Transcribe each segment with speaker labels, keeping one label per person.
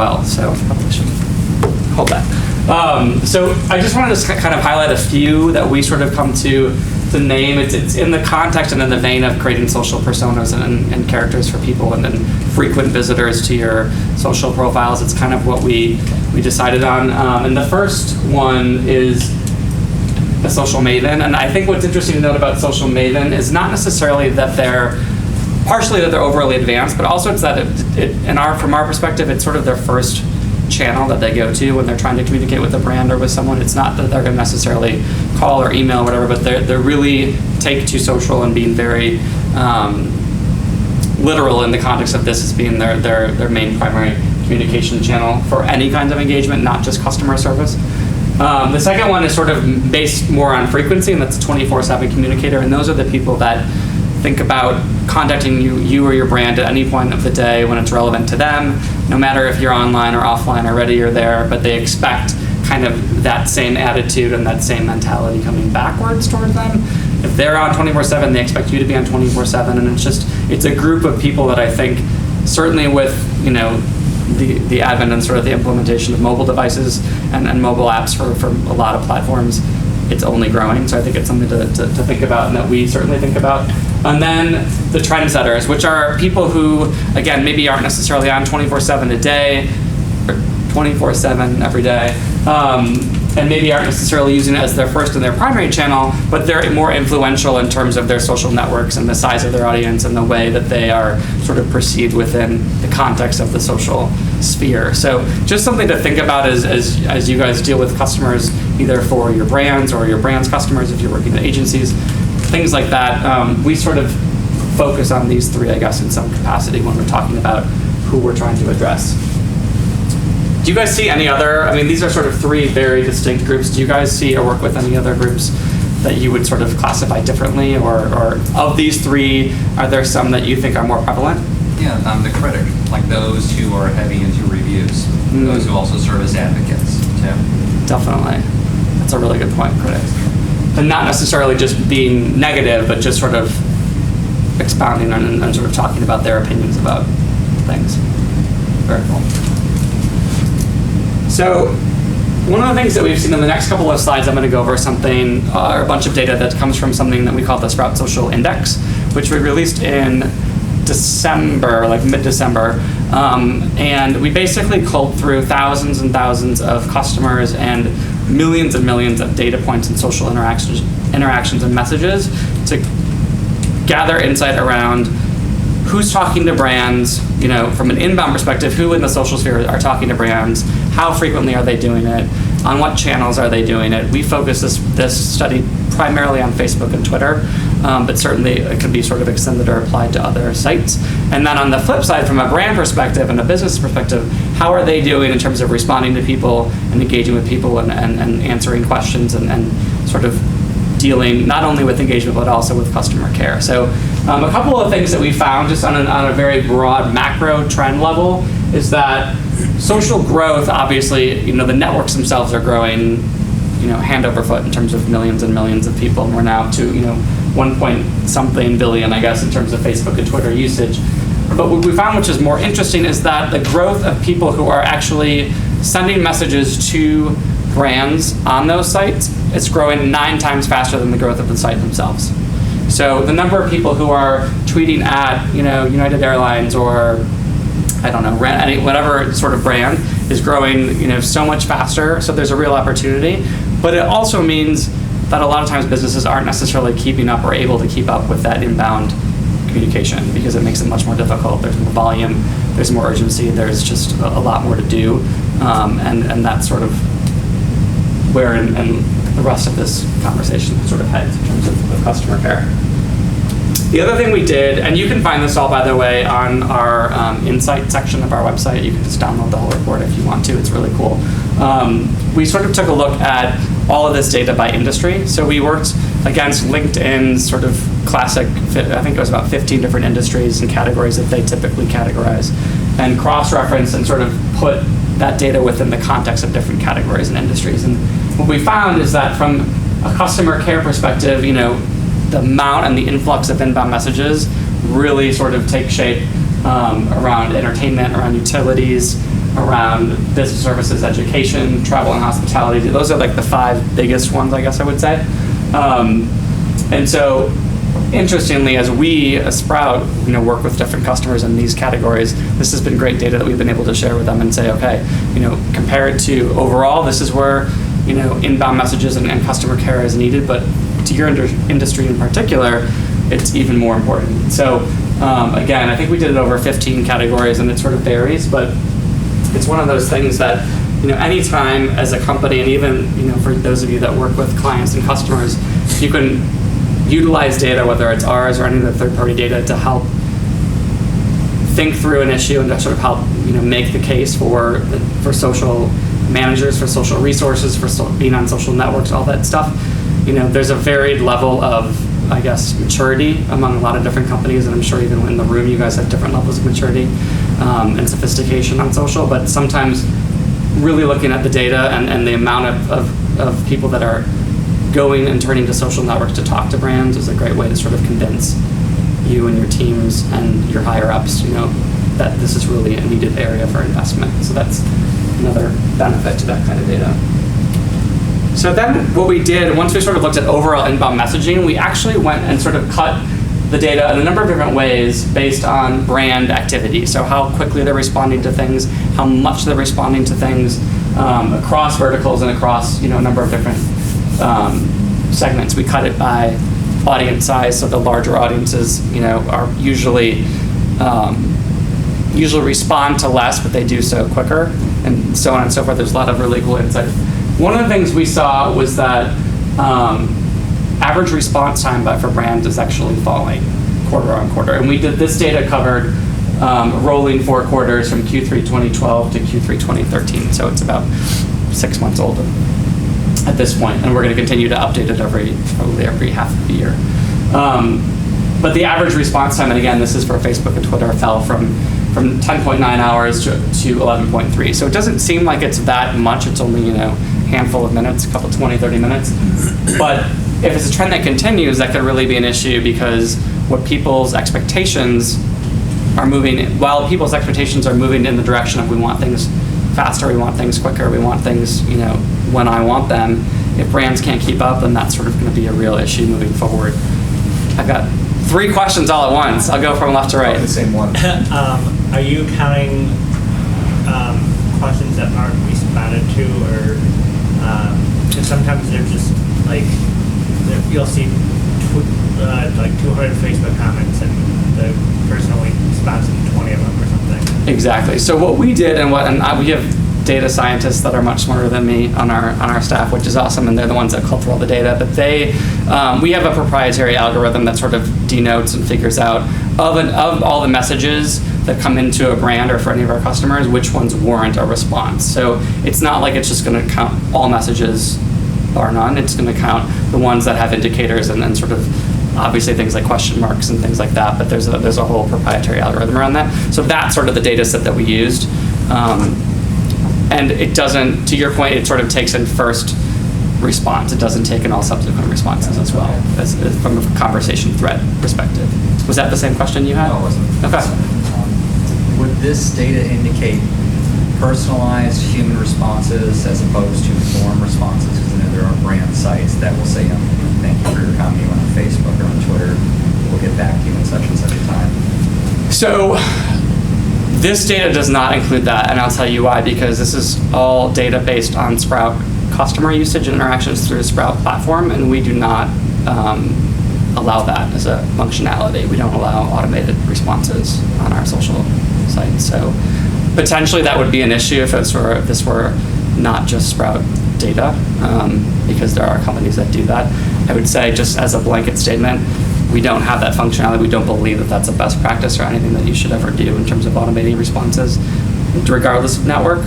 Speaker 1: well. So probably should hold that. So I just wanted to kind of highlight a few that we sort of come to name. It's in the context and in the vein of creating social personas and characters for people and frequent visitors to your social profiles. It's kind of what we decided on. And the first one is a social maven. And I think what's interesting to note about social maven is not necessarily that they're overly advanced, but also it's that from our perspective, it's sort of their first channel that they go to when they're trying to communicate with a brand or with someone. It's not that they're going to necessarily call or email or whatever, but they're really take to social and being very literal in the context of this as being their main primary communication channel for any kind of engagement, not just customer service. The second one is sort of based more on frequency, and that's a 24/7 communicator, and those are the people that think about contacting you or your brand at any point of the day when it's relevant to them, no matter if you're online or offline, already you're there, but they expect kind of that same attitude and that same mentality coming backwards towards them. If they're on 24/7, they expect you to be on 24/7, and it's a group of people that I think, certainly with, the advent and sort of the implementation of mobile devices and mobile apps for a lot of platforms, it's only growing. So I think it's something to think about and that we certainly think about. And then the trendsetters, which are people who, again, maybe aren't necessarily on 24/7 a day, or 24/7 every day, and maybe aren't necessarily using it as their first and their primary channel, but they're more influential in terms of their social networks and the size of their audience and the way that they are sort of perceived within the context of the social sphere. So just something to think about as you guys deal with customers, either for your brands or your brand's customers if you're working at agencies, things like that. We sort of focus on these three, I guess, in some capacity when we're talking about who we're trying to address. Do you guys see any other, these are sort of three very distinct groups. Do you guys see or work with any other groups that you would sort of classify differently? Or of these three, are there some that you think are more prevalent?
Speaker 2: Yeah, the critic, like those who are heavy into reviews, those who also serve as advocates, too.
Speaker 1: Definitely. That's a really good point, critics. And not necessarily just being negative, but just sort of expounding and sort of talking about their opinions about things. Very cool. So one of the things that we've seen in the next couple of slides, I'm going to go over something, or a bunch of data that comes from something that we call the Sprout Social Index, which we released in December, like mid-December. And we basically culled through thousands and thousands of customers and millions of data points and social interactions and messages to gather insight around who's talking to brands, from an inbound perspective, who in the social sphere are talking to brands, how frequently are they doing it, on what channels are they doing it. We focus this study primarily on Facebook and Twitter, but certainly it can be sort of extended or applied to other sites. And then on the flip side, from a brand perspective and a business perspective, how are they doing in terms of responding to people and engaging with people and answering questions and sort of dealing not only with engagement but also with customer care. So a couple of things that we found just on a very broad macro trend level is that social growth, obviously, the networks themselves are growing, hand over foot in terms of millions and millions of people, and we're now to, 1 point something billion, I guess, in terms of Facebook and Twitter usage. But what we found, which is more interesting, is that the growth of people who are actually sending messages to brands on those sites is growing 9 times faster than the growth of the site themselves. So the number of people who are tweeting at, United Airlines or I don't know, whatever sort of brand is growing, so much faster. So there's a real opportunity, but it also means that a lot of times businesses aren't necessarily keeping up or able to keep up with that inbound communication because it makes it much more difficult. There's more volume, there's more urgency, there's just a lot more to do, and that's sort of where and the rest of this conversation sort of heads in terms of customer care. The other thing we did, and you can find this all, by the way, on our insight section of our website. You can just download the whole report if you want to. It's really cool. We sort of took a look at all of this data by industry. So we worked against LinkedIn's sort of classic, I think it was about 15 different industries and categories that they typically categorize, and cross-reference and sort of put that data within the context of different categories and industries. And what we found is that from a customer care perspective, the amount and the influx of inbound messages really sort of take shape around entertainment, around utilities, around business services, education, travel and hospitality. Those are like the 5 biggest ones, I guess I would say. And so, interestingly, as we, as Sprout, work with different customers in these categories, this has been great data that we've been able to share with them and say, okay, compared to overall, this is where, inbound messages and customer care is needed, but to your industry in particular, it's even more important. So, again, I think we did it over 15 categories, and it sort of varies, but it's one of those things that, anytime as a company, and even, for those of you that work with clients and customers, you can utilize data, whether it's ours or any of the third-party data, to help think through an issue and to sort of help, make the case for social managers, for social resources, for being on social networks, all that stuff. There's a varied level of, I guess, maturity among a lot of different companies, and I'm sure even in the room you guys have different levels of maturity and sophistication on social, but sometimes really looking at the data and the amount of people that are going and turning to social networks to talk to brands is a great way to sort of convince you and your teams and your higher ups, that this is really a needed area for investment. So that's another benefit to that kind of data. So then what we did, once we sort of looked at overall inbound messaging, we actually went and sort of cut the data in a number of different ways based on brand activity. So how quickly they're responding to things, how much they're responding to things, across verticals and across, a number of different segments. We cut it by audience size, so the larger audiences, are usually respond to less, but they do so quicker, and so on and so forth. There's a lot of really cool insights. One of the things we saw was that average response time for brands is actually falling quarter on quarter, and this data covered rolling 4 quarters from Q3 2012 to Q3 2013, so it's about 6 months old at this point, and we're going to continue to update it probably every half of the year. But the average response time, and again, this is for Facebook and Twitter, fell from 10.9 hours to 11.3. So it doesn't seem like it's that much. It's only, a handful of minutes, a couple 20, 30 minutes. But if it's a trend that continues, that could really be an issue, because what people's expectations are moving, while people's expectations are moving in the direction of we want things faster, we want things quicker, we want things, when I want them. If brands can't keep up, then that's sort of going to be a real issue moving forward. I've got 3 questions all at once. I'll go from left to right.
Speaker 3: The same one.
Speaker 4: Are you counting questions that aren't responded to, or because sometimes they're just like you'll see like 200 Facebook comments and the person only responds to 20 of them or something? Exactly.
Speaker 1: So what we did, and we have data scientists that are much smarter than me on our staff, which is awesome, and they're the ones that cull through all the data. But we have a proprietary algorithm that sort of denotes and figures out of all the messages that come into a brand or for any of our customers, which ones warrant a response. So it's not like it's just going to count all messages bar none. It's going to count the ones that have indicators, and then sort of obviously things like question marks and things like that. But there's a whole proprietary algorithm around that. So that's sort of the data set that we used. And it doesn't, to your point, it sort of takes in first response. It doesn't take in all subsequent responses as well, as from a conversation thread perspective. Was that the same question you had?
Speaker 2: No, it wasn't.
Speaker 1: Okay.
Speaker 2: Would this data indicate personalized human responses as opposed to form responses? Because there are brand sites that will say, thank you for your comment on Facebook or on Twitter. We'll get back to you in such and such a time.
Speaker 1: So this data does not include that, and I'll tell you why, because this is all data based on Sprout customer usage and interactions through the Sprout platform, and we do not allow that as a functionality. We don't allow automated responses on our social sites. So potentially that would be an issue if this were not just Sprout data, because there are companies that do that. I would say, just as a blanket statement, we don't have that functionality. We don't believe that that's a best practice or anything that you should ever do in terms of automating responses, regardless of network.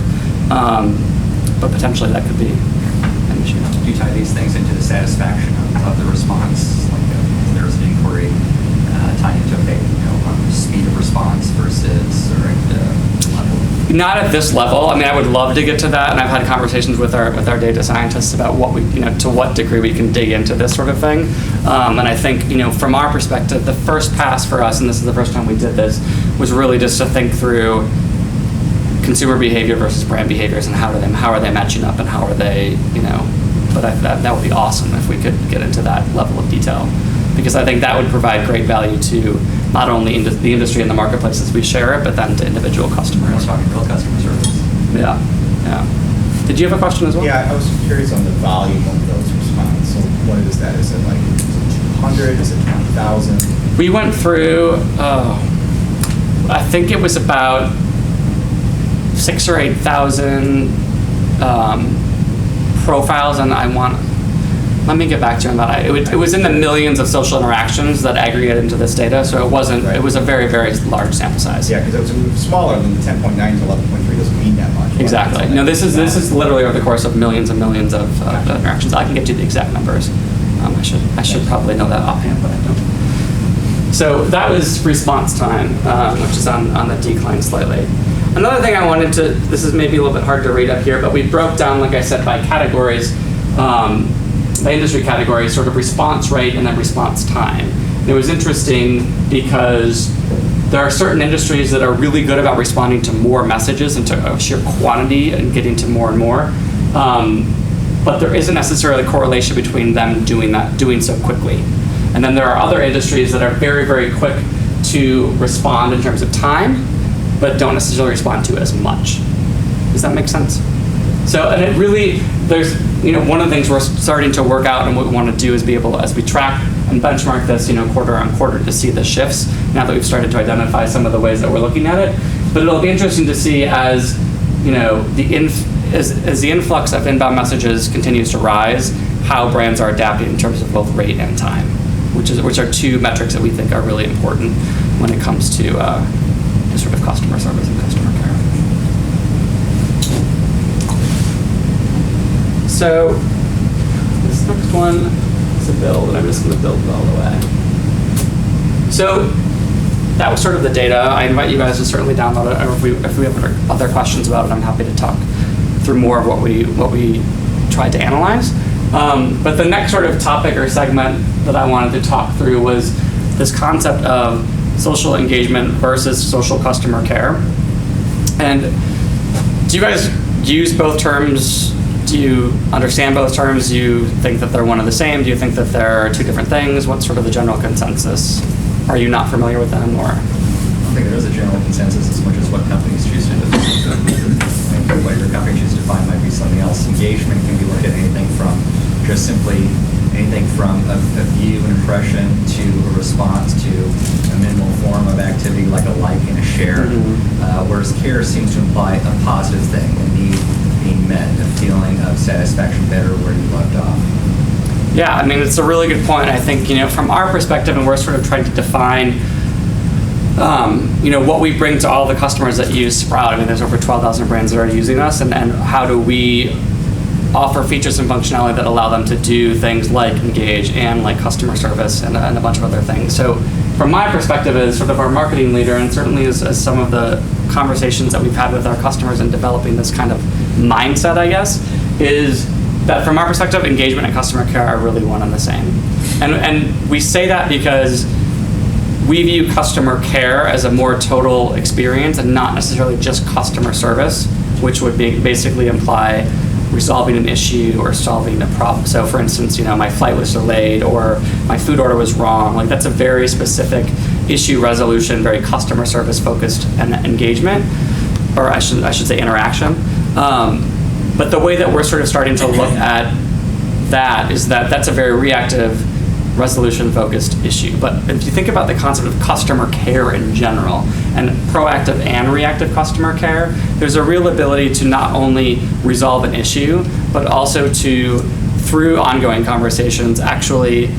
Speaker 1: But potentially that could be an issue.
Speaker 2: Do you tie these things into the satisfaction of the response? Like there's an inquiry tied into speed of response versus level?
Speaker 1: Not at this level. I mean, I would love to get to that, and I've had conversations with our data scientists about what we, to what degree we can dig into this sort of thing. And I think, from our perspective, the first pass for us, and this is the first time we did this, was really just to think through consumer behavior versus brand behaviors, and how are they matching up, and how are they, but that would be awesome if we could get into that level of detail, because I think that would provide great value to not only the industry and the marketplace as we share it, but then to individual
Speaker 2: We're
Speaker 1: customers.
Speaker 2: talking real customer service.
Speaker 1: Yeah. Did you have a question as well?
Speaker 3: Yeah, I was curious on the volume of those responses. So what is that? Is it like 200? Is it 20,000?
Speaker 1: We went through, I think it was about 6,000 or 8,000 profiles, and let me get back to you on that. It was in the millions of social interactions that aggregated into this data, so it wasn't.
Speaker 3: Right.
Speaker 1: It was a very, very large sample size.
Speaker 3: Yeah, because it was smaller than the 10.9 to 11.3 doesn't mean that much.
Speaker 1: Exactly. No, this is literally over the course of millions and millions of interactions. I can get you the exact numbers. I should probably know that offhand, but I don't. So that was response time, which is on the decline slightly. Another thing I wanted to, this is maybe a little bit hard to read up here, but we broke down, like I said, by categories, by industry categories, sort of response rate and then response time. And it was interesting because there are certain industries that are really good about responding to more messages and to sheer quantity and getting to more and more. But there isn't necessarily a correlation between them doing so quickly. And then there are other industries that are very, very quick to respond in terms of time, but don't necessarily respond to as much. Does that make sense? So, and it really, there's, one of the things we're starting to work out, and what we want to do is be able, as we track and benchmark this, quarter on quarter, to see the shifts, now that we've started to identify some of the ways that we're looking at it. But it'll be interesting to see as, as the influx of inbound messages continues to rise, how brands are adapting in terms of both rate and time, which are two metrics that we think are really important when it comes to sort of customer service and customer care. So this next one is a build, and I'm just going to build it all the way. So that was sort of the data. I invite you guys to certainly download it. Or if we have other questions about it, I'm happy to talk through more of what we tried to analyze. But the next sort of topic or segment that I wanted to talk through was this concept of social engagement versus social customer care. And do you guys use both terms? Do you understand both terms? Do you think that they're one and the same? Do you think that they're two different things? What's sort of the general consensus? Are you not familiar with them, or?
Speaker 2: I don't think there is a general consensus as much as what companies choose to define. What your company chooses to define might be something else. Engagement can be looked at anything from just simply anything from a view, an impression, to a response, to a minimal form of activity like a like and a share. Whereas care seems to imply a positive thing, a need being met, a feeling of satisfaction, better where you left off.
Speaker 1: Yeah, I mean, it's a really good point. I think, from our perspective, and we're sort of trying to define, what we bring to all the customers that use Sprout. I mean, there's over 12,000 brands that are using us, and how do we offer features and functionality that allow them to do things like engage and like customer service and a bunch of other things. So from my perspective as sort of our marketing leader, and certainly as some of the conversations that we've had with our customers in developing this kind of mindset, I guess, is that from our perspective, engagement and customer care are really one and the same. And we say that because we view customer care as a more total experience and not necessarily just customer service, which would basically imply resolving an issue or solving a problem. So for instance, my flight was delayed or my food order was wrong. Like, that's a very specific issue resolution, very customer service focused and engagement, or I should say interaction. But the way that we're sort of starting to look at that is that that's a very reactive, resolution-focused issue. But if you think about the concept of customer care in general, and proactive and reactive customer care, there's a real ability to not only resolve an issue, but also to, through ongoing conversations, actually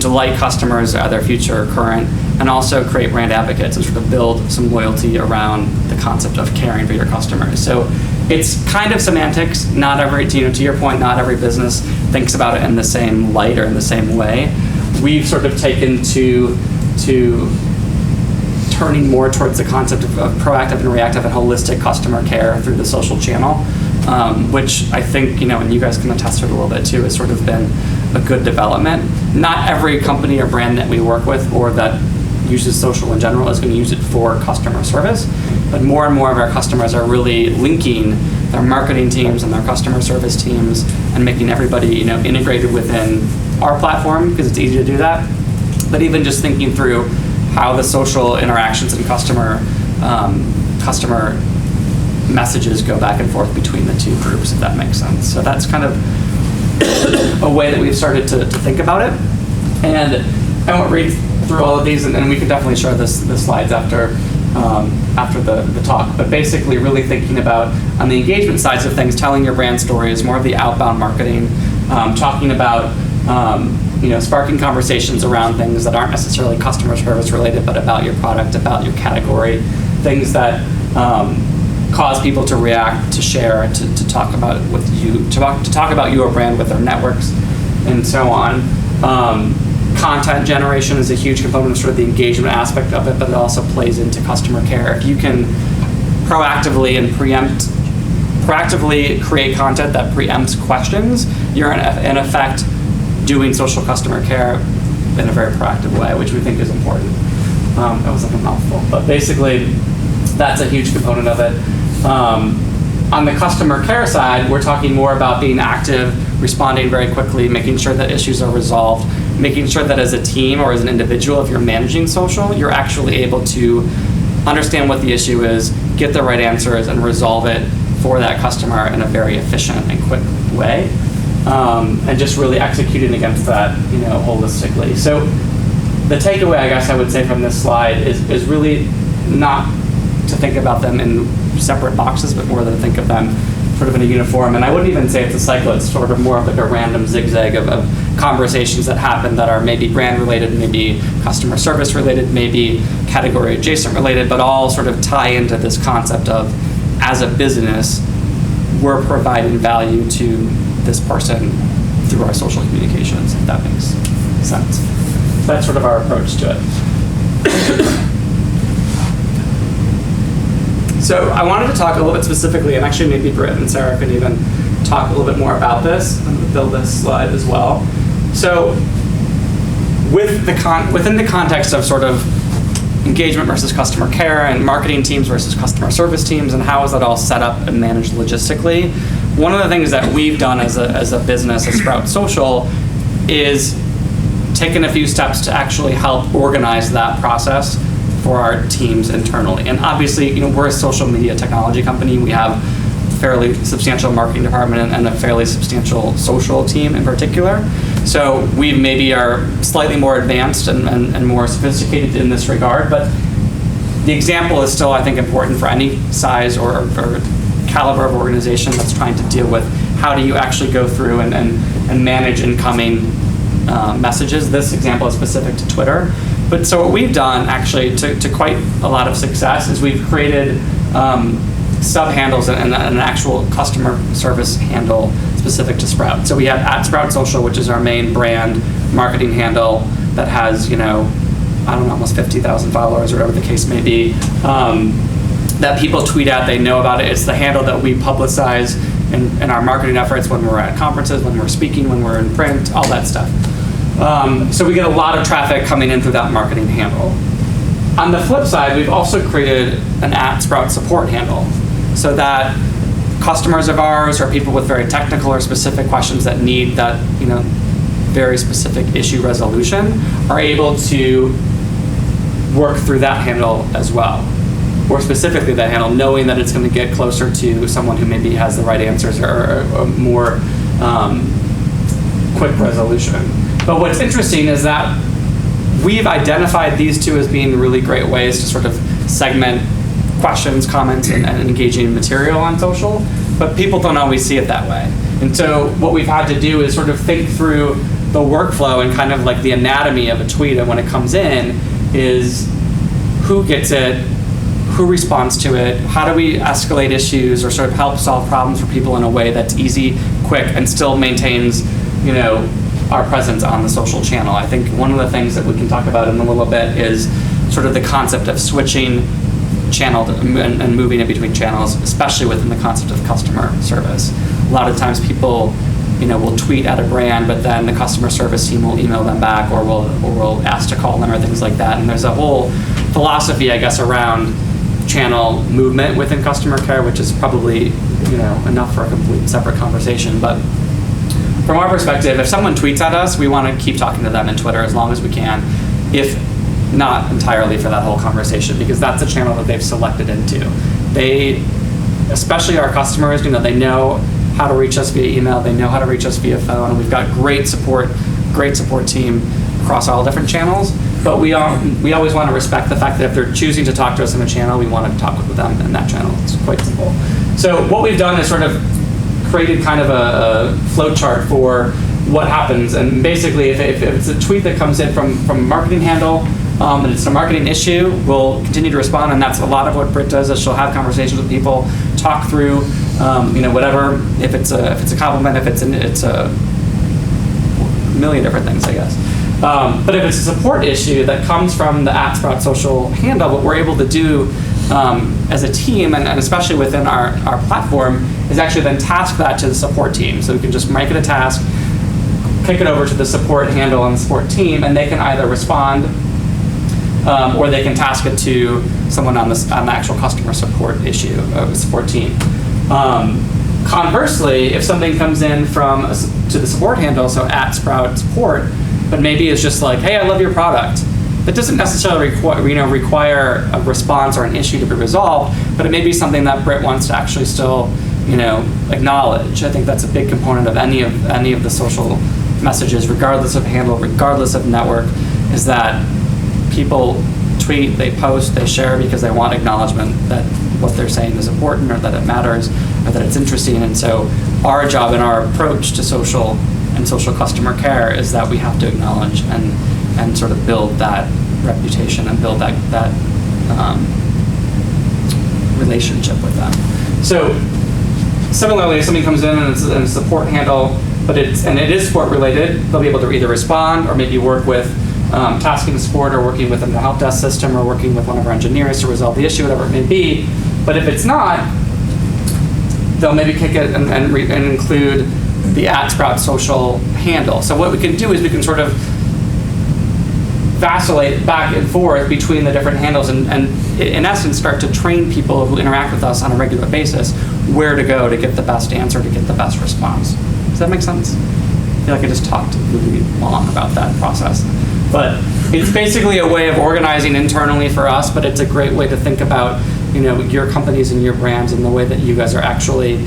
Speaker 1: delight customers, either future or current, and also create brand advocates and sort of build some loyalty around the concept of caring for your customers. So it's kind of semantics. Not every, to your point, not every business thinks about it in the same light or in the same way. We've sort of taken to turning more towards the concept of proactive and reactive and holistic customer care through the social channel, which I think, and you guys can attest to it a little bit too, has sort of been a good development. Not every company or brand that we work with or that uses social in general is going to use it for customer service. but more and more of our customers are really linking their marketing teams and their customer service teams and making everybody integrated within our platform because it's easy to do that. But even just thinking through how the social interactions and customer messages go back and forth between the two groups, if that makes sense. So that's kind of a way that we've started to think about it. And I won't read through all of these, and we can definitely share the slides after the talk. But basically really thinking about, on the engagement sides of things, telling your brand story is more of the outbound marketing, talking about sparking conversations around things that aren't necessarily customer service related, but about your product, about your category, things that cause people to react, to share, to talk about with you, to talk about your brand with their networks, and so on. Content generation is a huge component of sort of the engagement aspect of it, but it also plays into customer care. If you can proactively create content that preempts questions, you're in effect doing social customer care in a very proactive way, which we think is important. That was like a mouthful, but basically that's a huge component of it. On the customer care side, we're talking more about being active, responding very quickly, making sure that issues are resolved, making sure that as a team or as an individual, if you're managing social, you're actually able to understand what the issue is, get the right answers, and resolve it for that customer in a very efficient and quick way, and just really executing against that, holistically. So the takeaway, I guess I would say from this slide is really not to think about them in separate boxes, but more than to think of them sort of in a uniform. And I wouldn't even say it's a cycle, it's sort of more of like a random zigzag of conversations that happen that are maybe brand related, maybe customer service related, maybe category adjacent related, but all sort of tie into this concept of, as a business, we're providing value to this person through our social communications, if that makes sense. So that's sort of our approach to it. So I wanted to talk a little bit specifically, and actually maybe Britt and Sarah could even talk a little bit more about this. I'm going to build this slide as well. So within the context of sort of engagement versus customer care and marketing teams versus customer service teams, and how is that all set up and managed logistically, one of the things that we've done as a business, as Sprout Social, is taken a few steps to actually help organize that process for our teams internally. And obviously, we're a social media technology company. We have a fairly substantial marketing department and a fairly substantial social team in particular. So we maybe are slightly more advanced and more sophisticated in this regard, but the example is still, I think, important for any size or caliber of organization that's trying to deal with how do you actually go through and manage incoming messages. This example is specific to Twitter. But so what we've done, actually, to quite a lot of success, is we've created sub-handles and an actual customer service handle specific to Sprout. So we have @SproutSocial, which is our main brand marketing handle that has, almost 50,000 followers or whatever the case may be, that people tweet at, they know about it. It's the handle that we publicize in our marketing efforts when we're at conferences, when we're speaking, when we're in print, all that stuff. So we get a lot of traffic coming in through that marketing handle. On the flip side, we've also created an @Sprout support handle so that customers of ours or people with very technical or specific questions that need that, very specific issue resolution are able to work through that handle as well. Or specifically that handle, knowing that it's going to get closer to someone who maybe has the right answers or more quick resolution. But what's interesting is that we've identified these two as being really great ways to sort of segment questions, comments, and engaging material on social, but people don't always see it that way. And so what we've had to do is sort of think through the workflow and kind of like the anatomy of a tweet, and when it comes in is who gets it, who responds to it, how do we escalate issues or sort of help solve problems for people in a way that's easy, quick, and still maintains, our presence on the social channel. I think one of the things that we can talk about in a little bit is sort of the concept of switching channel and moving in between channels, especially within the concept of customer service. A lot of times people, will tweet at a brand, but then the customer service team will email them back or will ask to call them or things like that. And there's a whole philosophy, I guess, around cross-channel movement within customer care, which is probably, enough for a complete separate conversation. But from our perspective, if someone tweets at us, we want to keep talking to them in Twitter as long as we can, if not entirely for that whole conversation, because that's a channel that they've selected into. They, especially our customers, they know how to reach us via email, they know how to reach us via phone, and we've got great support team across all different channels. But we always want to respect the fact that if they're choosing to talk to us in a channel, we want to talk with them in that channel. It's quite simple. So what we've done is sort of created kind of a flow chart for what happens. And basically, if it's a tweet that comes in from a marketing handle, and it's a marketing issue, we'll continue to respond. And that's a lot of what Britt does, is she'll have conversations with people, talk through, whatever. If it's a compliment, if it's a million different things, I guess. But if it's a support issue that comes from the @Sprout Social handle, what we're able to do as a team, and especially within our platform, is actually then task that to the support team. So we can just make it a task, kick it over to the support handle on the support team, and they can either respond or they can task it to someone on the actual customer support support team. Conversely, if something comes in to the support handle, so @Sprout Support, but maybe it's just like, hey, I love your product. That doesn't necessarily require a response or an issue to be resolved, but it may be something that Britt wants to actually still, acknowledge. I think that's a big component of any of the social messages, regardless of handle, regardless of network, is that people tweet, they post, they share because they want acknowledgement that what they're saying is important, or that it matters, or that it's interesting. And so our job and our approach to social and social customer care is that we have to acknowledge and sort of build that reputation and build that relationship with them. So similarly, if something comes in and it's a support handle, but it is support related, they'll be able to either respond or maybe work with tasking support, or working with the help desk system, or working with one of our engineers to resolve the issue, whatever it may be. But if it's not, they'll maybe kick it and include the @Sprout Social handle. So what we can do is we can sort of vacillate back and forth between the different handles, and in essence start to train people who interact with us on a regular basis where to go to get the best answer, to get the best response. Does that make sense? I feel like I just talked really long about that process. But it's basically a way of organizing internally for us, but it's a great way to think about your companies and your brands, and the way that you guys are actually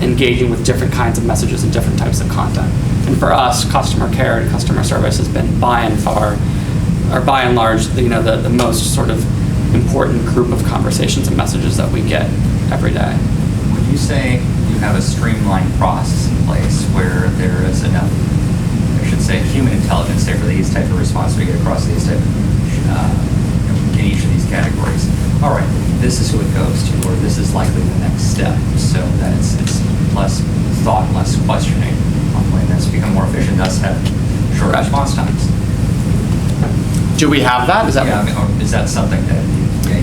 Speaker 1: engaging with different kinds of messages and different types of content. And for us, customer care and customer service has been by and large, the most sort of important group of conversations and messages that we get every day.
Speaker 2: Would you say you have a streamlined process in place where there is enough, I should say, human intelligence there for these type of responses we get across these type of, in each of these categories? All right, this is who it goes to, or this is likely the next step, so that it's less thought, less questioning. When that's become more efficient, thus have shorter response times.
Speaker 1: Do we have that? Is
Speaker 2: that something that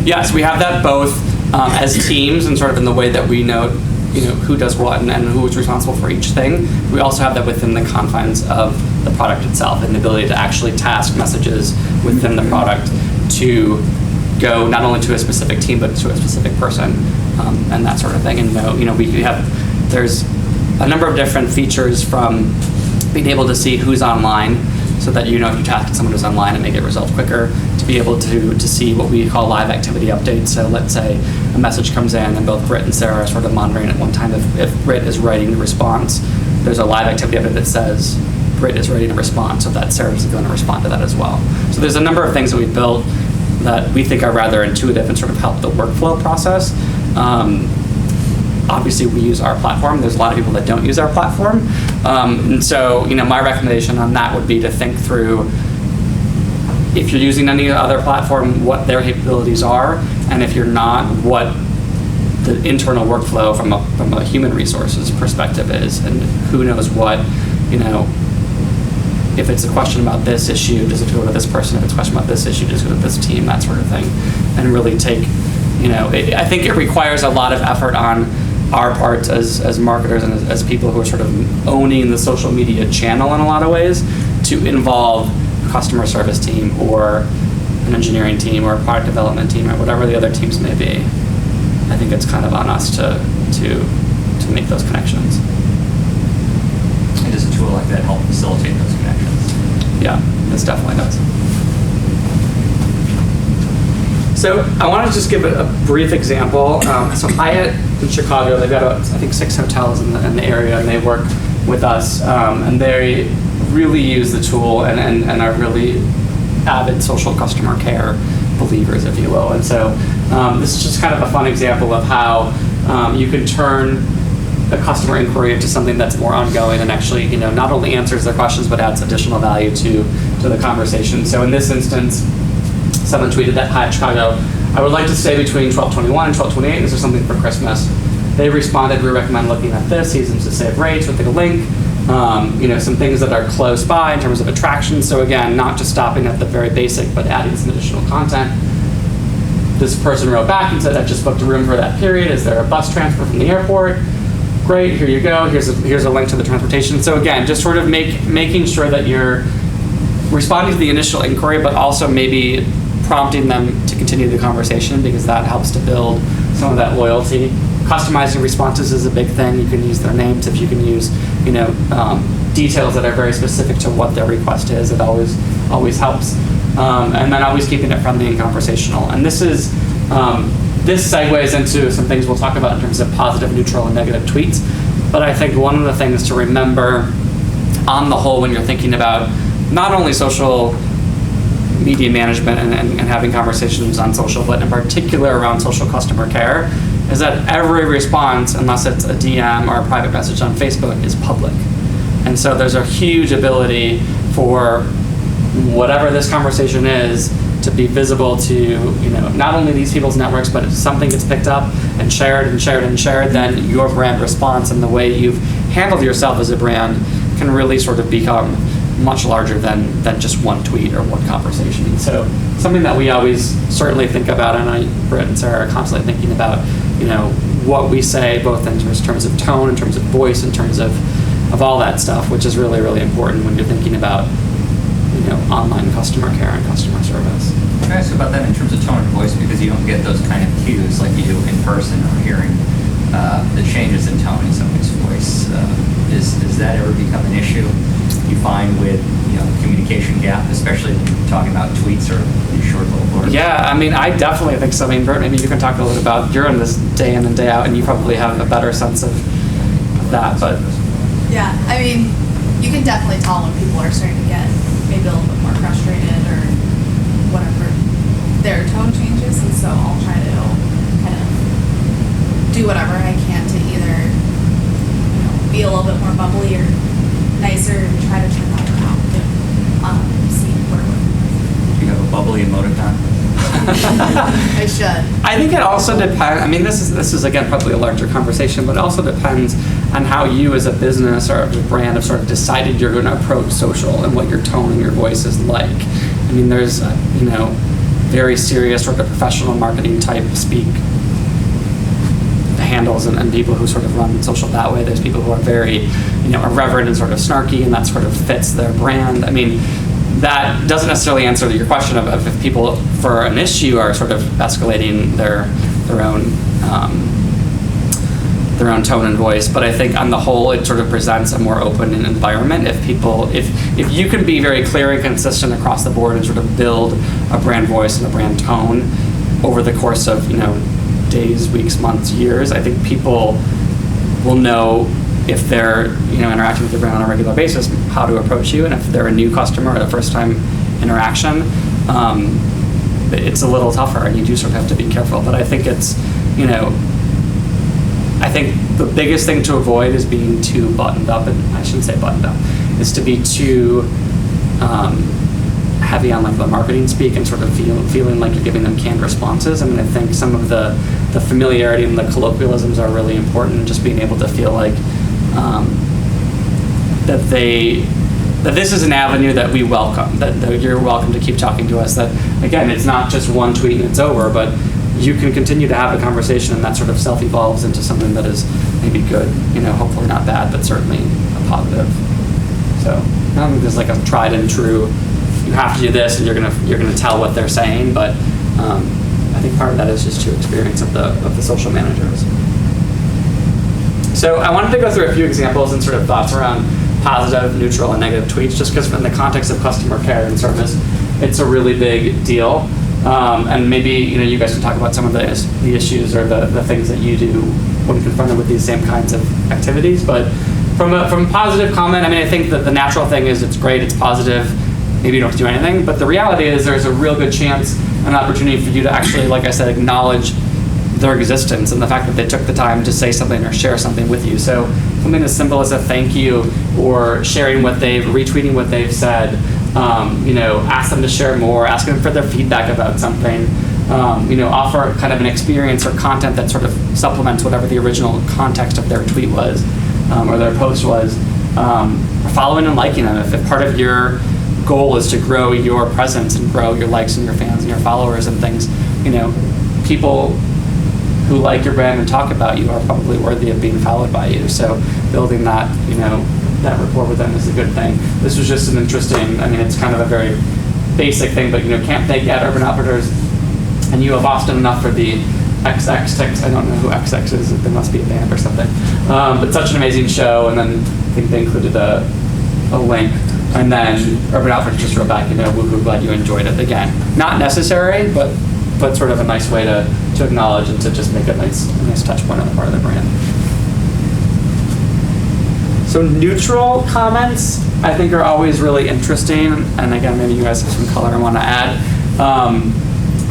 Speaker 1: Yes, we have that both as teams, and sort of in the way that we know who does what and who is responsible for each thing. We also have that within the confines of the product itself, and the ability to actually task messages within the product to go not only to a specific team, but to a specific person, and that sort of thing. And there's a number of different features, from being able to see who's online, so that if you task someone who's online, it may get resolved quicker, to be able to see what we call live activity updates. So let's say a message comes in and both Britt and Sarah are sort of monitoring at one time. If Britt is writing the response, there's a live activity update that says Britt is writing a response, so that Sarah is going to respond to that as well. So there's a number of things that we've built that we think are rather intuitive and sort of help the workflow process. Obviously, we use our platform. There's a lot of people that don't use our platform. And so, my recommendation on that would be to think through, if you're using any other platform, what their capabilities are, and if you're not, what the internal workflow from a human resources perspective is, and who knows what, if it's a question about this issue, does it go to this person? If it's a question about this issue, does it go to this team? That sort of thing. And really take, I think it requires a lot of effort on our part as marketers and as people who are sort of owning the social media channel in a lot of ways, to involve a customer service team or an engineering team or a product development team or whatever the other teams may be, I think it's kind of on us to make those connections.
Speaker 2: And does a tool like that help facilitate those connections?
Speaker 1: Yeah, this definitely does. So I want to just give a brief example. So Hyatt in Chicago, they've got, I think, 6 hotels in the area, and they work with us, and they really use the tool and are really avid social customer care believers, if you will. And so this is just kind of a fun example of how you can turn a customer inquiry into something that's more ongoing and actually, not only answers their questions but adds additional value to the conversation. So in this instance, someone tweeted that, "Hi, Chicago, I would like to stay between 12/21 and 12/28. Is there something for Christmas?" They responded, "We recommend looking at this. He seems to save rates with a link." Some things that are close by in terms of attractions. So again, not just stopping at the very basic, but adding some additional content. This person wrote back and said, "I've just booked a room for that period. Is there a bus transfer from the airport? Great, here you go. Here's a link to the transportation." So again, just sort of making sure that you're responding to the initial inquiry, but also maybe prompting them to continue the conversation, because that helps to build some of that loyalty. Customizing responses is a big thing. You can use their names. If you can use, details that are very specific to what their request is, it always helps. And then always keeping it friendly and conversational. And this segues into some things we'll talk about in terms of positive, neutral, and negative tweets. But I think one of the things to remember on the whole when you're thinking about not only social media management and having conversations on social, but in particular around social customer care, is that every response, unless it's a DM or a private message on Facebook, is public. And so there's a huge ability for whatever this conversation is to be visible to, not only these people's networks, but if something gets picked up and shared and shared and shared, then your brand response and the way you've handled yourself as a brand can really sort of become much larger than just one tweet or one conversation. So something that we always certainly think about, and Britt and Sarah are constantly thinking about, what we say, both in terms of tone, in terms of voice, in terms of all that stuff, which is really, really important when you're thinking about, online customer care and customer service.
Speaker 2: Can I ask about that in terms of tone and voice, because you don't get those kind of cues like you do in person or hearing the changes in tone in somebody's voice. Does that ever become an issue you find with communication gap, especially when you're talking about tweets or these short little words?
Speaker 1: Yeah, I definitely think so. Bert, maybe you can talk a little bit about, you're in this day in and day out, and you probably have a better sense of that, but.
Speaker 5: Yeah, you can definitely tell when people are starting to get maybe a little bit more frustrated or whatever, their tone changes, and so I'll try to kind of do whatever I can to either be a little bit more bubbly or nicer and try to turn that around and see where we're.
Speaker 2: Do you have a bubbly emoticon?
Speaker 5: I should.
Speaker 1: I think it also depends. This is again probably a larger conversation, but it also depends on how you as a business or a brand have sort of decided you're going to approach social and what your tone and your voice is like. There's very serious sort of professional marketing type speak handles and people who sort of run social that way. There's people who are very irreverent and sort of snarky, and that sort of fits their brand. That doesn't necessarily answer your question of if people for an issue are sort of escalating their own tone and voice, but I think on the whole it sort of presents a more open environment if you can be very clear and consistent across the board and sort of build a brand voice and a brand tone over the course of days, weeks, months, years. I think people will know if they're interacting with your brand on a regular basis how to approach you, and if they're a new customer or a first time interaction, it's a little tougher and you do sort of have to be careful. But I think it's I think the biggest thing to avoid is being too buttoned up, and I shouldn't say buttoned up, is to be too heavy on the marketing speak and sort of feeling like you're giving them canned responses. I think some of the familiarity and the colloquialisms are really important, just being able to feel like that this is an avenue that we welcome, that you're welcome to keep talking to us, that again, it's not just one tweet and it's over, but you can continue to have a conversation and that sort of self-evolves into something that is maybe good, hopefully not bad, but certainly a positive. So I don't think there's like a tried and true you have to do this, and you're gonna tell what they're saying. But I think part of that is just your experience of the social managers. So I wanted to go through a few examples and sort of thoughts around positive, neutral, and negative tweets, just because in the context of customer care and service, it's a really big deal. And maybe you guys can talk about some of the issues or the things that you do when confronted with these same kinds of activities. But from a positive comment, I mean, I think that the natural thing is it's great, it's positive, maybe you don't have to do anything, but the reality is there's a real good chance, an opportunity for you to actually, like I said, acknowledge their existence and the fact that they took the time to say something or share something with you. So something as simple as a thank you, or sharing retweeting what they've said, ask them to share more, ask them for their feedback about something, offer kind of an experience or content that sort of supplements whatever the original context of their tweet was, or their post was, following and liking them. If part of your goal is to grow your presence and grow your likes and your fans and your followers and things, people who like your brand and talk about you are probably worthy of being followed by you. So building that, that rapport with them is a good thing. This was just an interesting, it's kind of a very basic thing, but can't thank at Urban Outfitters, and you have often enough for the XX text. I don't know who XX is, there must be a band or something. But such an amazing show, and then I think they included a link. And then Urban Outfitters just wrote back, woohoo, glad you enjoyed it. Again, not necessary, but sort of a nice way to acknowledge and to just make a nice touch point on the part of the brand. So neutral comments, I think, are always really interesting. And again, maybe you guys have some color I want to add.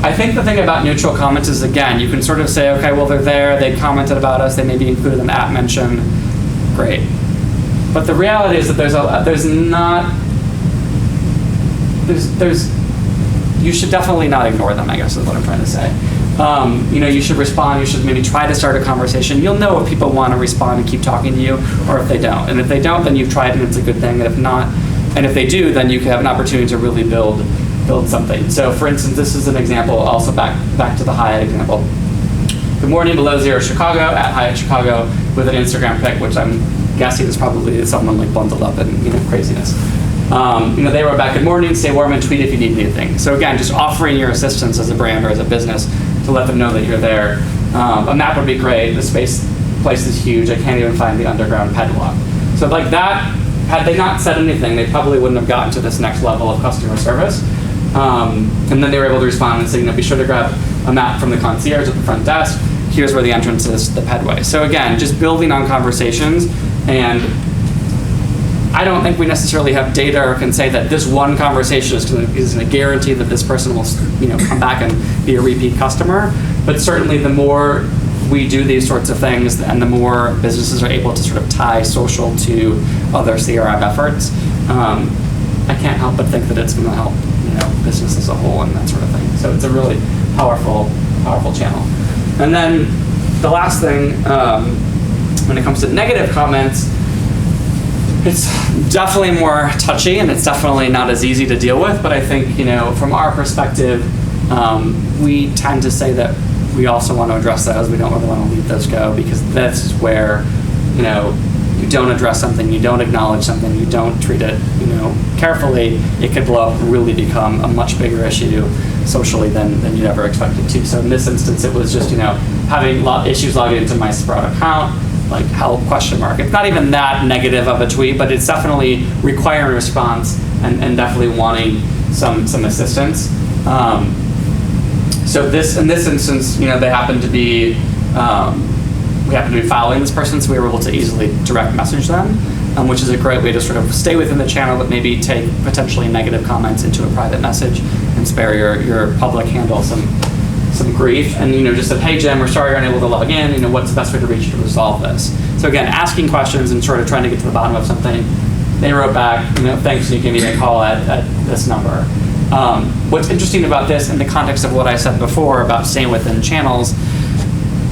Speaker 1: I think the thing about neutral comments is, again, you can sort of say, okay, well, they're there, they commented about us, they maybe included an at mention, great. But the reality is that you should definitely not ignore them, I guess is what I'm trying to say. You should respond, you should maybe try to start a conversation. You'll know if people want to respond and keep talking to you, or if they don't. And if they don't, then you've tried and it's a good thing. And if not, and if they do, then you can have an opportunity to really build something. So for instance, this is an example, also back to the Hyatt example. Good morning, below zero Chicago, at Hyatt Chicago, with an Instagram pic, which I'm guessing is probably someone like bundled up in craziness. They wrote back, good morning, stay warm, and tweet if you need anything. So again, just offering your assistance as a brand or as a business to let them know that you're there. A map would be great. The place is huge. I can't even find the underground padlock. So like that, had they not said anything, they probably wouldn't have gotten to this next level of customer service. And then they were able to respond and say, be sure to grab a map from the concierge at the front desk. Here's where the entrance is, the pedway. So again, just building on conversations. And I don't think we necessarily have data or can say that this one conversation is going to guarantee that this person will come back and be a repeat customer. But certainly the more we do these sorts of things, and the more businesses are able to sort of tie social to other CRM efforts, I can't help but think that it's going to help business as a whole and that sort of thing. So it's a really powerful channel. And then the last thing, when it comes to negative comments, it's definitely more touchy and it's definitely not as easy to deal with. But I think from our perspective, we tend to say that we also want to address those. We don't really want to leave those go, because that's where you don't address something, you don't acknowledge something, you don't treat it carefully, it could blow up and really become a much bigger issue socially than you'd ever expected to. So in this instance, it was just having issues logging into my Sprout account, like help ? It's not even that negative of a tweet, but it's definitely requiring a response and definitely wanting some assistance. So in this instance, they happen to be we happen to be following this person, so we were able to easily direct message them, which is a great way to sort of stay within the channel, but maybe take potentially negative comments into a private message and spare your public handle some grief. And just said, hey Jim, we're sorry you're unable to log in. What's the best way to reach you to resolve this? So again, asking questions and sort of trying to get to the bottom of something. They wrote back, thanks, you give me a call at this number. What's interesting about this in the context of what I said before about staying within channels,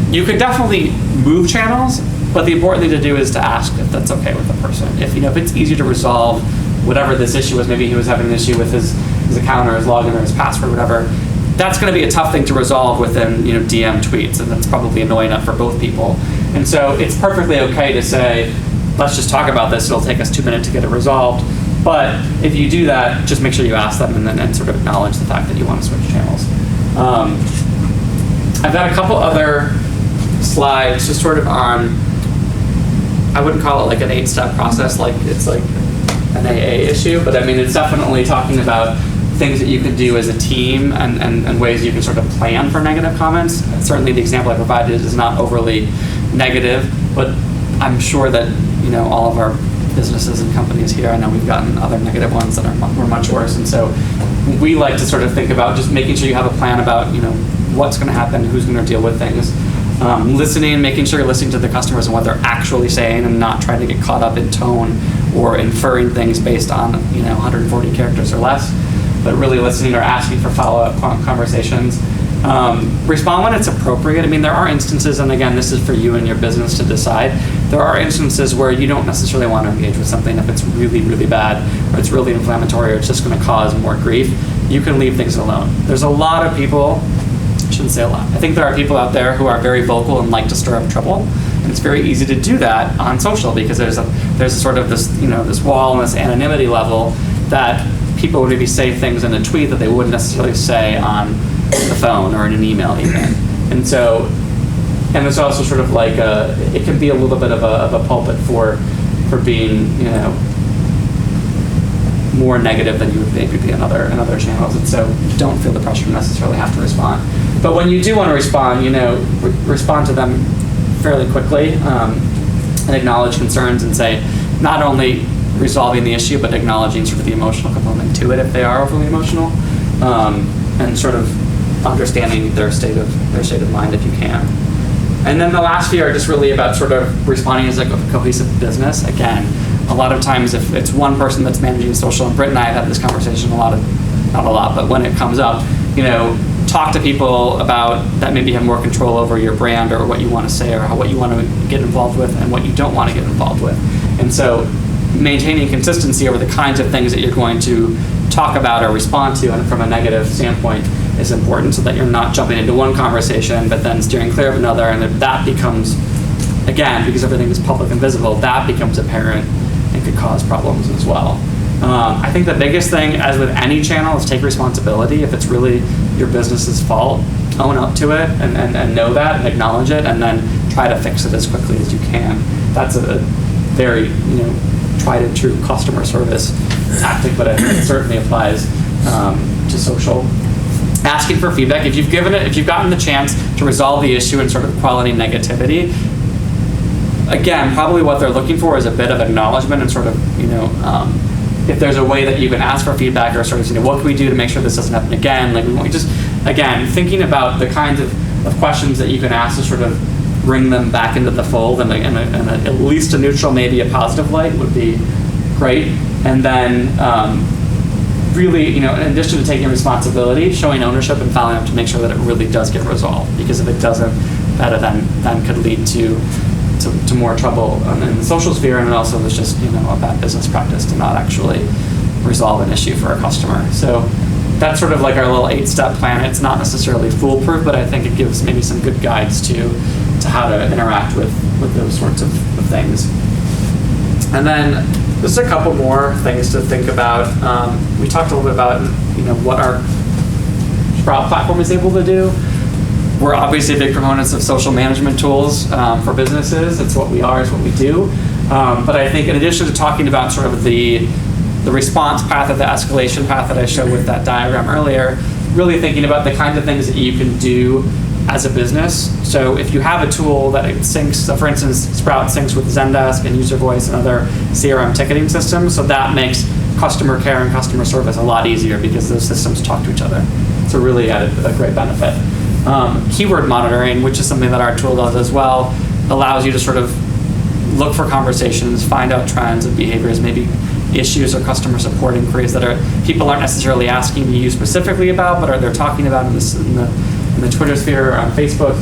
Speaker 1: you could definitely move channels, but the important thing to do is to ask if that's okay with the person. If it's easy to resolve whatever this issue was, maybe he was having an issue with his account or his login or his password, whatever, that's going to be a tough thing to resolve within DM tweets, and that's probably annoying enough for both people. And so it's perfectly okay to say, let's just talk about this, it'll take us 2 minutes to get it resolved. But if you do that, just make sure you ask them and sort of acknowledge the fact that you want to switch channels. I've got a couple other slides just sort of on, I wouldn't call it like an 8-step process, like it's like an AA issue, but I mean, it's definitely talking about things that you can do as a team and ways you can sort of plan for negative comments. Certainly the example I provided is not overly negative, but I'm sure that, you know, all of our businesses and companies here, I know we've gotten other negative ones that were much worse, and so we like to sort of think about just making sure you have a plan about, you know, what's going to happen, who's going to deal with things. Listening, making sure you're listening to the customers and what they're actually saying and not trying to get caught up in tone or inferring things based on, you know, 140 characters or less, but really listening or asking for follow-up conversations. Respond when it's appropriate. I mean, there are instances, and again, this is for you and your business to decide, there are instances where you don't necessarily want to engage with something if it's really, really bad, or it's really inflammatory, or it's just going to cause more grief. You can leave things alone. There's a lot of people, I shouldn't say a lot, I think there are people out there who are very vocal and like to stir up trouble, and it's very easy to do that on social because there's a sort of this, you know, this wall and this anonymity level that people would maybe say things in a tweet that they wouldn't necessarily say on the phone or in an email even. And so, and there's also sort of like it can be a little bit of a pulpit for being, you know, more negative than you would maybe be in other channels. And so don't feel the pressure to necessarily have to respond. But when you do want to respond, you know, respond to them fairly quickly and acknowledge concerns and say, not only resolving the issue, but acknowledging sort of the emotional component to it if they are overly emotional, and sort of understanding their state of mind if you can. And then the last few are just really about sort of responding as like a cohesive business. Again, a lot of times if it's one person that's managing social, and Britt and I have had this conversation not a lot, but when it comes up, you know, talk to people about that maybe have more control over your brand or what you want to say or what you want to get involved with and what you don't want to get involved with. And so maintaining consistency over the kinds of things that you're going to talk about or respond to and from a negative standpoint is important, so that you're not jumping into one conversation but then steering clear of another, and if that becomes, again, because everything is public and visible, that becomes apparent and could cause problems as well. I think the biggest thing, as with any channel, is take responsibility. If it's really your business's fault, own up to it and know that and acknowledge it, and then try to fix it as quickly as you can. That's a very, you know, tried and true customer service tactic, but I think it certainly applies to social. Asking for feedback. If you've gotten the chance to resolve the issue and sort of quality negativity, again, probably what they're looking for is a bit of acknowledgement and sort of, you know, if there's a way that you can ask for feedback or sort of, you know, what can we do to make sure this doesn't happen again? Like, we want just, again, thinking about the kinds of questions that you can ask to sort of bring them back into the fold and at least a neutral, maybe a positive light would be great. And then really, you know, in addition to taking responsibility, showing ownership and following up to make sure that it really does get resolved. Because if it doesn't, that then could lead to more trouble in the social sphere, and it also was just, you know, a bad business practice to not actually resolve an issue for a customer. So that's sort of like our little 8-step plan. It's not necessarily foolproof, but I think it gives maybe some good guides to how to interact with those sorts of things. And then just a couple more things to think about. We talked a little bit about, you know, what our Sprout platform is able to do. We're obviously big proponents of social management tools for businesses. It's what we are, it's what we do. But I think in addition to talking about sort of the response path or the escalation path that I showed with that diagram earlier, really thinking about the kinds of things that you can do as a business. So if you have a tool that it syncs, so for instance, Sprout syncs with Zendesk and User Voice and other CRM ticketing systems, so that makes customer care and customer service a lot easier because those systems talk to each other. So really added a great benefit. Keyword monitoring, which is something that our tool does as well, allows you to sort of look for conversations, find out trends and behaviors, maybe issues or customer support inquiries that people aren't necessarily asking you specifically about, but they're talking about in the Twitter sphere or on Facebook.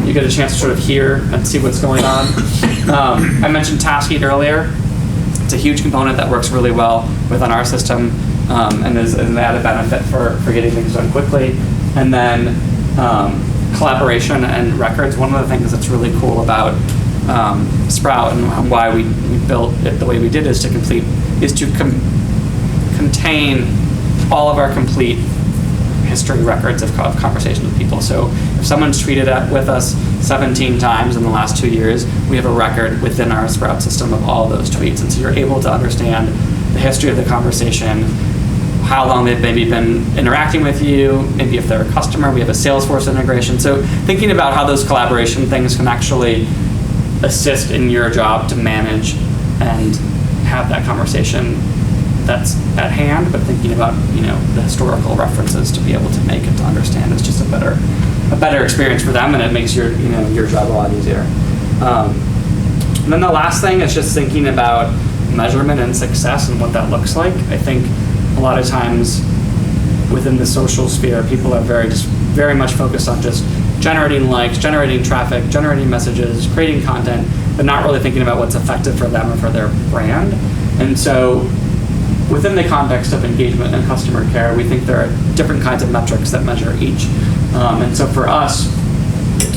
Speaker 1: You get a chance to sort of hear and see what's going on. I mentioned tasking earlier. It's a huge component that works really well within our system and is an added benefit for getting things done quickly. And then collaboration and records. One of the things that's really cool about Sprout and why we built it the way we did is to contain all of our complete history records of conversations with people. So if someone's tweeted with us 17 times in the last 2 years, we have a record within our Sprout system of all those tweets. And so you're able to understand the history of the conversation, how long they've maybe been interacting with you, maybe if they're a customer. We have a Salesforce integration. So thinking about how those collaboration things can actually assist in your job to manage and have that conversation that's at hand, but thinking about, the historical references to be able to make it, to understand, it's just a better experience for them, and it makes your job a lot easier. And then the last thing is just thinking about measurement and success and what that looks like. I think a lot of times within the social sphere, people are very much focused on just generating likes, generating traffic, generating messages, creating content, but not really thinking about what's effective for them or for their brand. And so within the context of engagement and customer care, we think there are different kinds of metrics that measure each. And so for us,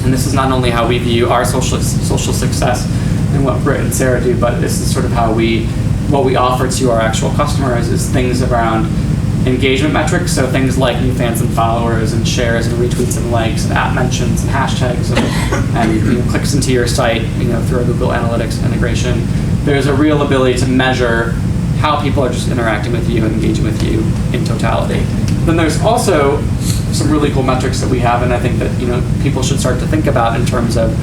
Speaker 1: and this is not only how we view our social success and what Britt and Sarah do, but this is sort of what we offer to our actual customers is things around engagement metrics, so things like new fans and followers and shares and retweets and likes and app mentions and hashtags and clicks into your site through our Google Analytics integration. There's a real ability to measure how people are just interacting with you and engaging with you in totality. Then there's also some really cool metrics that we have, and I think that people should start to think about in terms of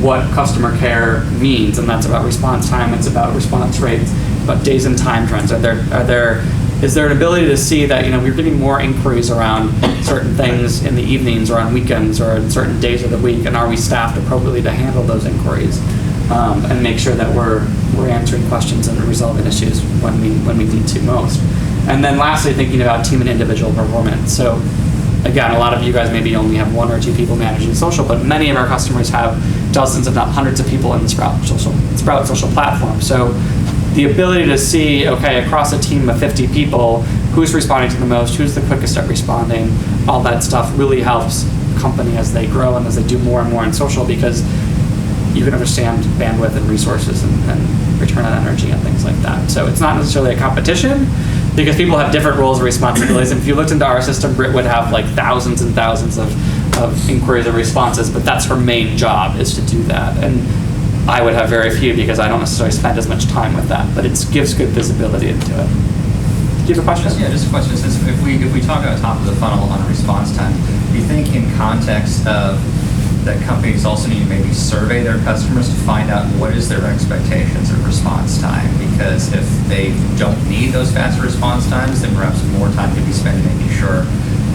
Speaker 1: what customer care means, and that's about response time, it's about response rates, about days and time trends. Is there an ability to see that we're getting more inquiries around certain things in the evenings or on weekends or on certain days of the week, and are we staffed appropriately to handle those inquiries and make sure that we're answering questions and resolving issues when we need to most. And then lastly, thinking about team and individual performance. So again, a lot of you guys maybe only have 1 or 2 people managing social, but many of our customers have dozens, if not hundreds of people in the Sprout social platform. So the ability to see, okay, across a team of 50 people, who's responding to the most, who's the quickest at responding, all that stuff really helps the company as they grow and as they do more and more in social, because you can understand bandwidth and resources and return on energy and things like that. So it's not necessarily a competition, because people have different roles and responsibilities. And if you looked into our system, Britt would have like thousands and thousands of inquiries and responses, but that's her main job, is to do that. And I would have very few, because I don't necessarily spend as much time with that, but it gives good visibility into it. Do you have a question?
Speaker 2: Yeah, just a question. Since if we talk about top of the funnel on response time, do you think in context of that companies also need to maybe survey their customers to find out what is their expectations of response time? Because if they don't need those faster response times, then perhaps more time could be spent in making sure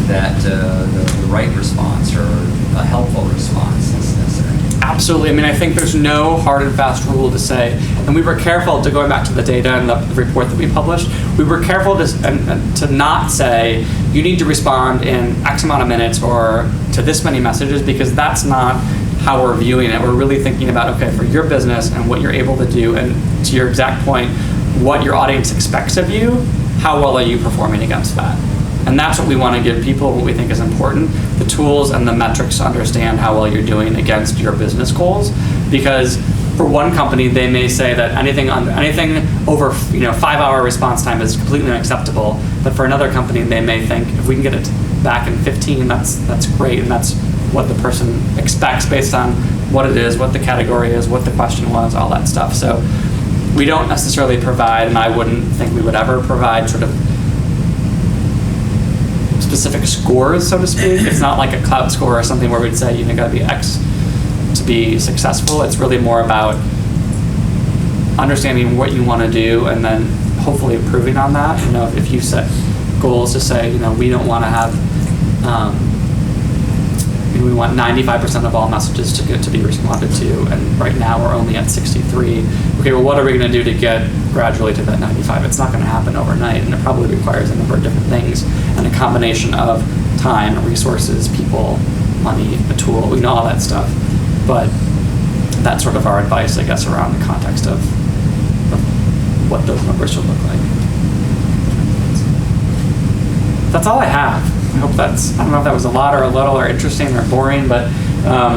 Speaker 2: that the right response or a helpful response is necessary.
Speaker 1: Absolutely. I mean, I think there's no hard and fast rule to say, and we were careful to, going back to the data and the report that we published, we were careful to not say you need to respond in X amount of minutes or to this many messages, because that's not how we're viewing it. We're really thinking about, okay, for your business and what you're able to do, and to your exact point, what your audience expects of you, how well are you performing against that? And that's what we want to give people, what we think is important, the tools and the metrics to understand how well you're doing against your business goals. Because for one company, they may say that anything over 5-hour response time is completely unacceptable. But for another company, they may think if we can get it back in 15, that's great, and that's what the person expects based on what it is, what the category is, what the question was, all that stuff. So we don't necessarily provide, and I wouldn't think we would ever provide sort of specific scores, so to speak. It's not like a cloud score or something where we'd say got to be X to be successful. It's really more about understanding what you want to do and then hopefully improving on that. If you set goals to say, we don't want to have, we want 95% of all messages to be responded to, and right now we're only at 63. Okay, well, what are we going to do to get gradually to that 95? It's not going to happen overnight, and it probably requires a number of different things and a combination of time, resources, people, money, a tool. We know all that stuff, but that's sort of our advice, I guess, around the context of what those numbers should look like. That's all I have. I hope I don't know if that was a lot or a little or interesting or boring, but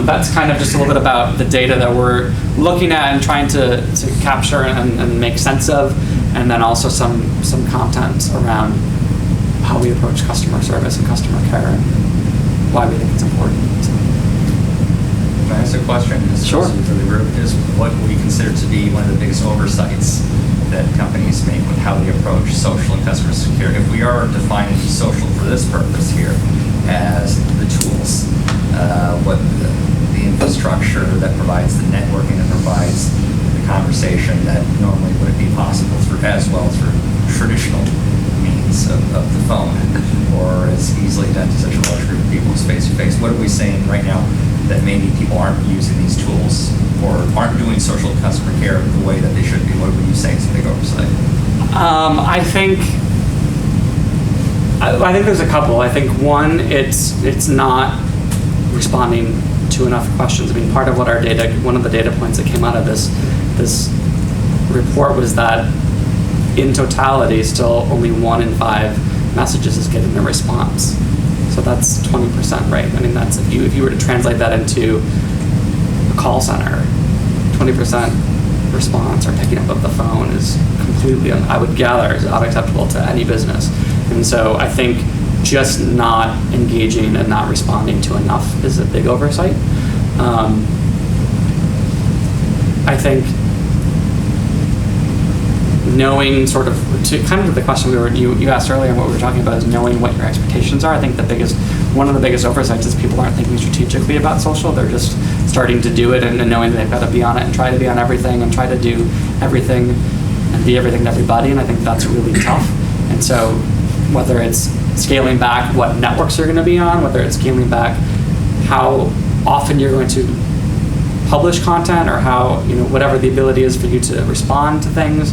Speaker 1: that's kind of just a little bit about the data that we're looking at and trying to capture and make sense of. and then also some content around how we approach customer service and customer care and why we think it's important. So.
Speaker 2: Can I ask a question? This
Speaker 1: Sure.
Speaker 2: goes for the group. Is what we consider to be one of the biggest oversights that companies make with how they approach social and customer security. If we are defining social for this purpose here as the tools, what the infrastructure that provides the networking, that provides the conversation that normally wouldn't be possible through, as well through traditional means of the phone, or as easily done to such a large group of people face to face. What are we saying right now that maybe people aren't using these tools or aren't doing social customer care the way that they should be? What would you say is a big oversight?
Speaker 1: I think there's a couple. I think one, it's not responding to enough questions. I mean, part of what our data, one of the data points that came out of this report was that in totality, still only 1 in 5 messages is getting a response. So that's 20%, right? I mean, that's if you were to translate that into a call center, 20% response or picking up of the phone is completely, I would gather, is unacceptable to any business. And so I think just not engaging and not responding to enough is a big oversight. I think knowing sort of, to kind of the question you asked earlier, and what we were talking about is knowing what your expectations are. I think one of the biggest oversights is people aren't thinking strategically about social. They're just starting to do it and knowing that they've got to be on it and try to be on everything and try to do everything and be everything to everybody. And I think that's really tough. And so whether it's scaling back what networks you're going to be on, whether it's scaling back how often you're going to publish content, or how, whatever the ability is for you to respond to things,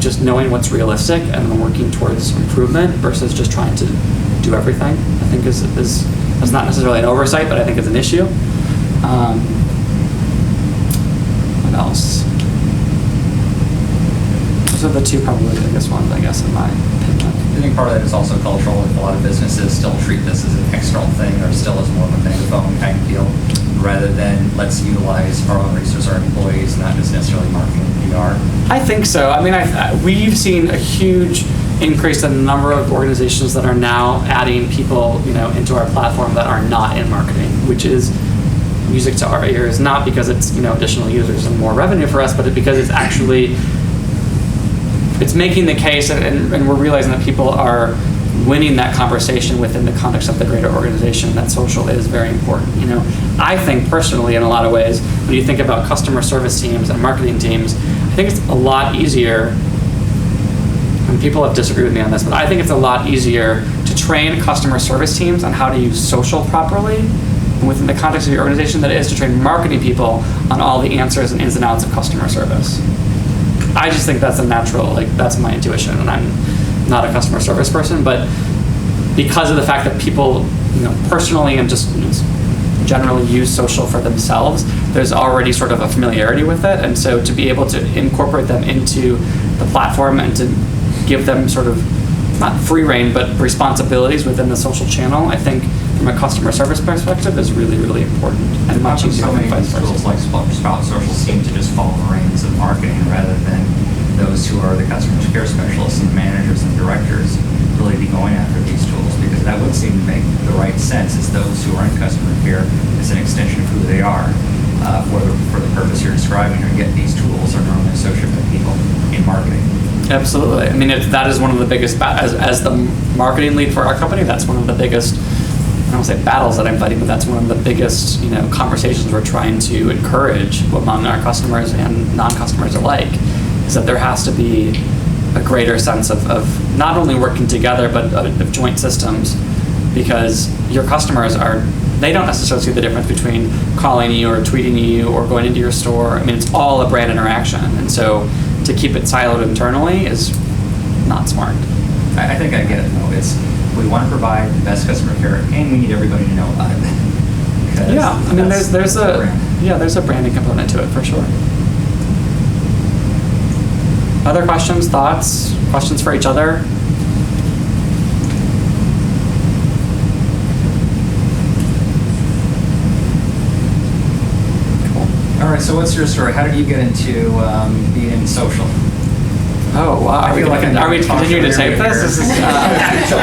Speaker 1: just knowing what's realistic and then working towards improvement versus just trying to do everything, I think is not necessarily an oversight, but I think it's an issue. What else? Those are the two probably biggest ones, I guess, in my opinion.
Speaker 2: I think part of that is also cultural. A lot of businesses still treat this as an external thing, or still as more of a megaphone kind of deal, rather than let's utilize our own resources, our employees, not just necessarily marketing and PR.
Speaker 1: I think so. I mean, we've seen a huge increase in the number of organizations that are now adding people, into our platform that are not in marketing, which is music to our ears. Not because it's additional users and more revenue for us, but because it's actually making the case, and we're realizing that people are winning that conversation within the context of the greater organization, that social is very important. I think personally, in a lot of ways, when you think about customer service teams and marketing teams, I think it's a lot easier, and people have disagreed with me on this, but I think it's a lot easier to train customer service teams on how to use social properly within the context of your organization than it is to train marketing people on all the answers and ins and outs of customer service. I just think that's a natural, that's my intuition, and I'm not a customer service person, but because of the fact that people, personally and just generally use social for themselves, there's already sort of a familiarity with it, and so to be able to incorporate them into the platform and to give them sort of, not free reign, but responsibilities within the social channel, I think from a customer service perspective is really, really important and much easier than vice versa.
Speaker 2: Tools like Sprout Social seem to just follow the reins of marketing rather than those who are the customer care specialists and managers and directors really be going after these tools, because that would seem to make the right sense, is those who are in customer care is an extension of who they are for the purpose you're describing, or yet these tools are normally associated with people in marketing.
Speaker 1: Absolutely. I mean, that is one of the biggest, as the marketing lead for our company, that's one of the biggest, I don't say battles that I'm fighting, but that's one of the biggest, conversations we're trying to encourage among our customers and non-customers alike, is that there has to be a greater sense of not only working together, but of joint systems, because your customers they don't necessarily see the difference between calling you or tweeting you or going into your store. I mean, it's all a brand interaction, and so to keep it siloed internally is not smart.
Speaker 2: I think I get it, though. We want to provide the best customer care, and we need everybody to know about it.
Speaker 1: Yeah, I mean, there's a branding component to it for sure. Other questions, thoughts, questions for each other?
Speaker 2: Cool. All right, so what's your story? How did you get into being in social?
Speaker 1: Oh, wow.
Speaker 2: I feel like I'm
Speaker 1: Are we
Speaker 2: talking
Speaker 1: continuing to
Speaker 2: to
Speaker 1: tape
Speaker 2: everybody
Speaker 1: this?
Speaker 2: here.
Speaker 1: This is,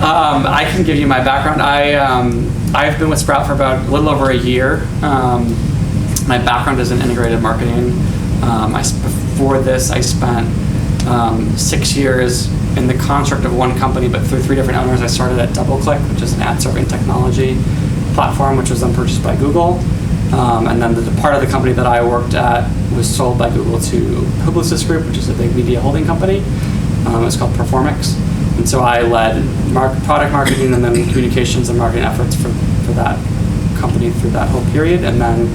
Speaker 1: I can give you my background. I've been with Sprout for about a little over a year. My background is in integrated marketing. Before this, I spent 6 years in the construct of one company, but through 3 different owners. I started at DoubleClick, which is an ad serving technology platform, which was then purchased by Google. And then the part of the company that I worked at was sold by Google to Publicis Group, which is a big media holding company. It's called Performix. And so I led product marketing and then communications and marketing efforts for that company through that whole period. And then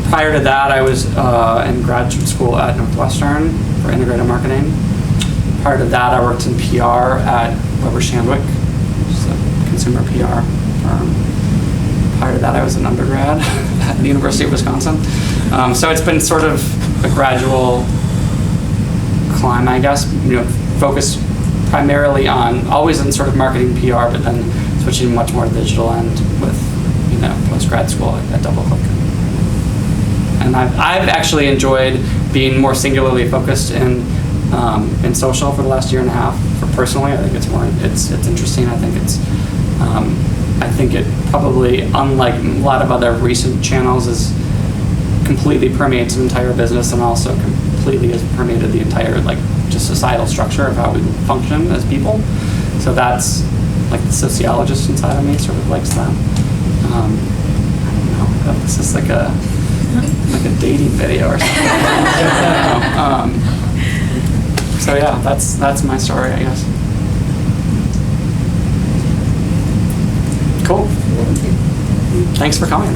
Speaker 1: prior to that, I was in graduate school at Northwestern for integrated marketing. Prior to that, I worked in PR at Weber Shandwick, which is a consumer PR firm. Prior to that, I was an undergrad at the University of Wisconsin. So it's been sort of a gradual climb, I guess, focused primarily on, always in sort of marketing PR, but then switching much more to the digital end with, post-grad school at DoubleClick. And I've actually enjoyed being more singularly focused in social for the last year and a half. For personally, I think it's interesting. I think it probably, unlike a lot of other recent channels, is completely permeates an entire business and also completely has permeated the entire just societal structure of how we function as people. So that's the sociologist inside of me sort of likes that. I don't know if this is like a dating video or something. So yeah, that's my story, I guess. Cool. Thanks for coming.